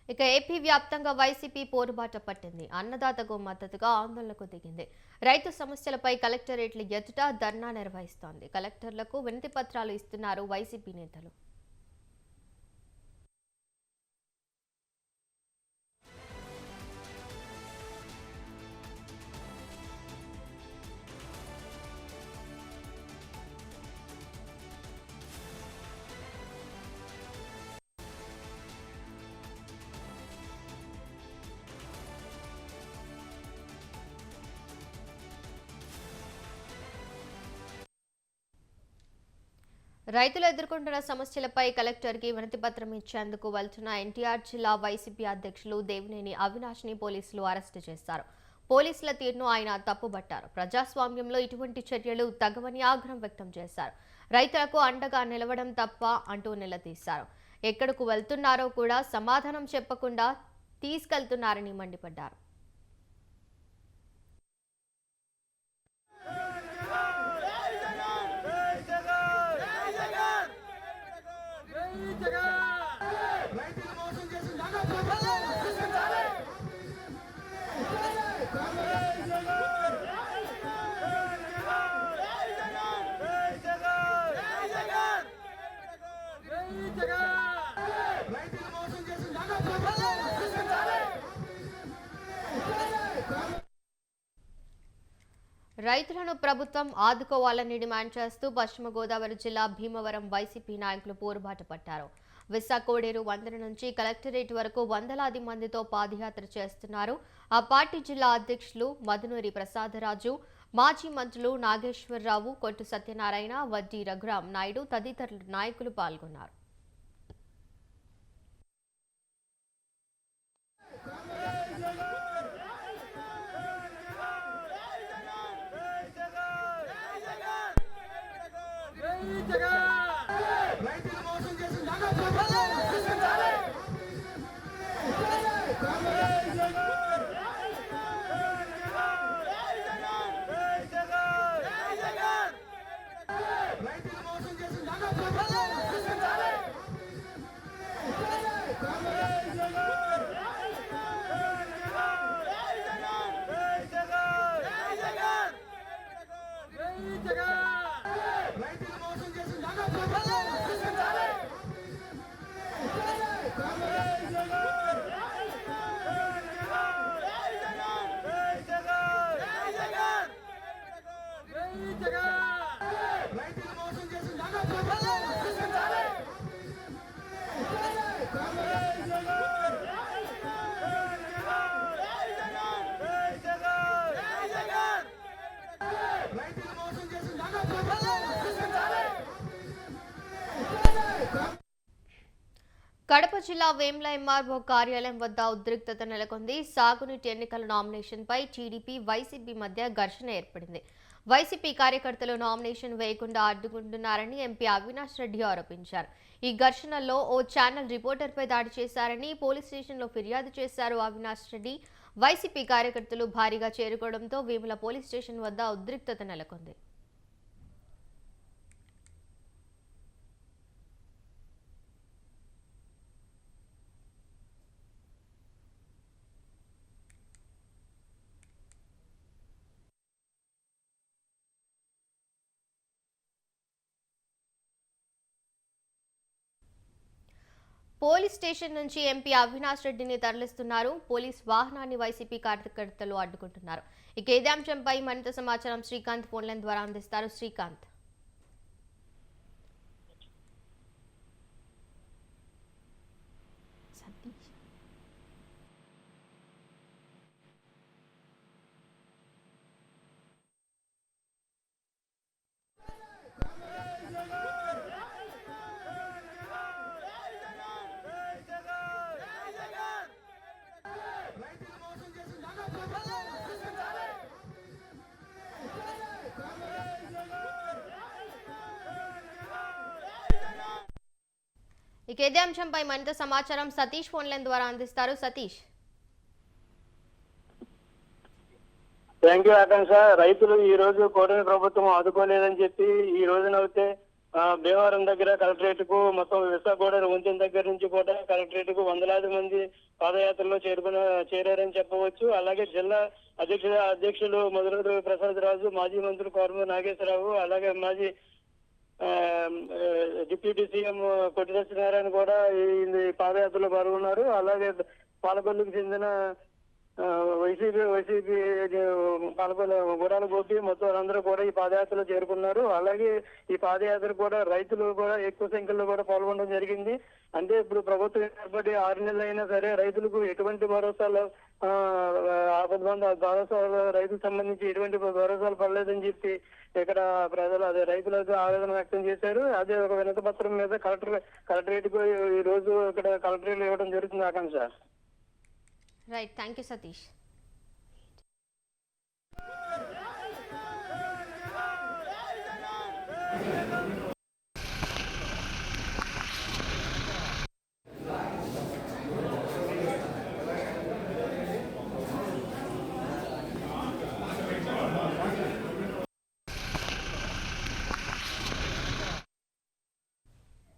ఇక ఏపీ వ్యాప్తంగా వైసీపీ పోరుబాట పట్టింది. అన్నదాతకు మద్దతుగా ఆందోళనకు దిగింది. రైతు సమస్యలపై కలెక్టరేట్ల ఎదుట ధర్నా నిర్వహిస్తోంది. కలెక్టర్లకు వినతి పత్రాలు ఇస్తున్నారు వైసీపీ నేతలు. రైతులు ఎదుర్కొంటున్న సమస్యలపై కలెక్టర్కి వినతిపత్రం ఇచ్చేందుకు వెళ్తున్న ఎన్టీఆర్ జిల్లా వైసీపీ అధ్యక్షులు దేవినేని అవినాష్ని పోలీసులు అరెస్టు చేశారు. పోలీసుల తీరును ఆయన తప్పుబట్టారు. ప్రజాస్వామ్యంలో ఇటువంటి చర్యలు తగవని ఆగ్రహం వ్యక్తం చేశారు. రైతులకు అండగా నిలవడం తప్ప అంటూ నిలదీశారు. ఎక్కడకు వెళ్తున్నారో కూడా సమాధానం చెప్పకుండా తీసుకెళ్తున్నారని మండిపడ్డారు. రైతులను ప్రభుత్వం ఆదుకోవాలని డిమాండ్ చేస్తూ పశ్చిమ గోదావరి జిల్లా భీమవరం వైసీపీ నాయకులు పోరుబాట పట్టారు. విశాఖోడేరు వంతెన నుంచి కలెక్టరేట్ వరకు వందలాది మందితో పాదయాత్ర చేస్తున్నారు. ఆ పార్టీ జిల్లా అధ్యక్షులు మధునూరి ప్రసాదరాజు, మాజీ మంత్రులు నాగేశ్వరరావు, కొట్టు సత్యనారాయణ, వడ్డీ రఘురాం నాయుడు తదితరుల నాయకులు పాల్గొన్నారు. కడప జిల్లా వేమ్ల ఎంఆర్ఓ కార్యాలయం వద్ద ఉద్రిక్తత నెలకొంది. సాగునీటి ఎన్నికల నామినేషన్పై టీడీపీ, వైసీపీ మధ్య ఘర్షణ ఏర్పడింది. వైసీపీ కార్యకర్తలు నామినేషన్ వేయకుండా అడ్డుకుంటున్నారని ఎంపీ అవినాష్ రెడ్డి ఆరోపించారు. ఈ ఘర్షణలో ఓ ఛానల్ రిపోర్టర్పై దాడి చేశారని పోలీస్ స్టేషన్లో ఫిర్యాదు చేశారు అవినాష్ రెడ్డి. వైసీపీ కార్యకర్తలు భారీగా చేరుకోవడంతో వేముల పోలీస్ స్టేషన్ వద్ద ఉద్రిక్తత నెలకొంది. పోలీస్ స్టేషన్ నుంచి ఎంపీ అవినాష్ రెడ్డిని తరలిస్తున్నారు. పోలీస్ వాహనాన్ని వైసీపీ కార్యకర్తలు అడ్డుకుంటున్నారు. ఇక ఇదే అంశంపై మరింత సమాచారం శ్రీకాంత్ ఫోన్ లైన్ ద్వారా అందిస్తారు. శ్రీకాంత్. ఇక ఇదే అంశంపై మరింత సమాచారం సతీష్ ఫోన్ లైన్ ద్వారా అందిస్తారు. సతీష్. థ్యాంక్ యూ ఆకాంక్ష. రైతులు ఈ రోజు కూటమి ప్రభుత్వం ఆదుకోలేదని చెప్పి ఈ రోజునైతే భీమవరం దగ్గర కలెక్టరేట్ కు, మొత్తం విశాఖగూడ వంతెన దగ్గర నుంచి కూడా కలెక్టరేట్ కు వందలాది మంది పాదయాత్రలో చేరారని చెప్పవచ్చు. అలాగే జిల్లా అధ్యక్షులు మొదలూరు ప్రసాద్ రాజు, మాజీ మంత్రులు కోరమూరు నాగేశ్వరరావు, అలాగే మాజీ ఆ, డిప్యూటీ సీఎం కొట్టి సత్యనారాయణ కూడా ఈ పాదయాత్రలో పాల్గొన్నారు. అలాగే పాలకొల్లుకు చెందిన వైసీపీ పాలకొల్లు గుడాల గోపి మొత్తం అందరూ కూడా ఈ పాదయాత్రలో చేరుకున్నారు. అలాగే ఈ పాదయాత్ర కూడా రైతులు కూడా ఎక్కువ సంఖ్యలో కూడా పాల్గొనడం జరిగింది. అంటే ఇప్పుడు ప్రభుత్వం ఏర్పడి 6 నెలలు అయినా సరే రైతులకు ఎటువంటి భరోసాలు భరోసాలు రైతులకు సంబంధించి ఎటువంటి భరోసాలు పడలేదని చెప్పి ఇక్కడ ప్రజలు రైతులకు ఆవేదన వ్యక్తం చేశారు. అదే ఒక వినతి పత్రం మీద కలెక్టరేట్ కు ఈ రోజు ఇక్కడ కలెక్టరేట్ ఇవ్వడం జరుగుతుంది. Akanksha. Right, thank you Satish. Yeah.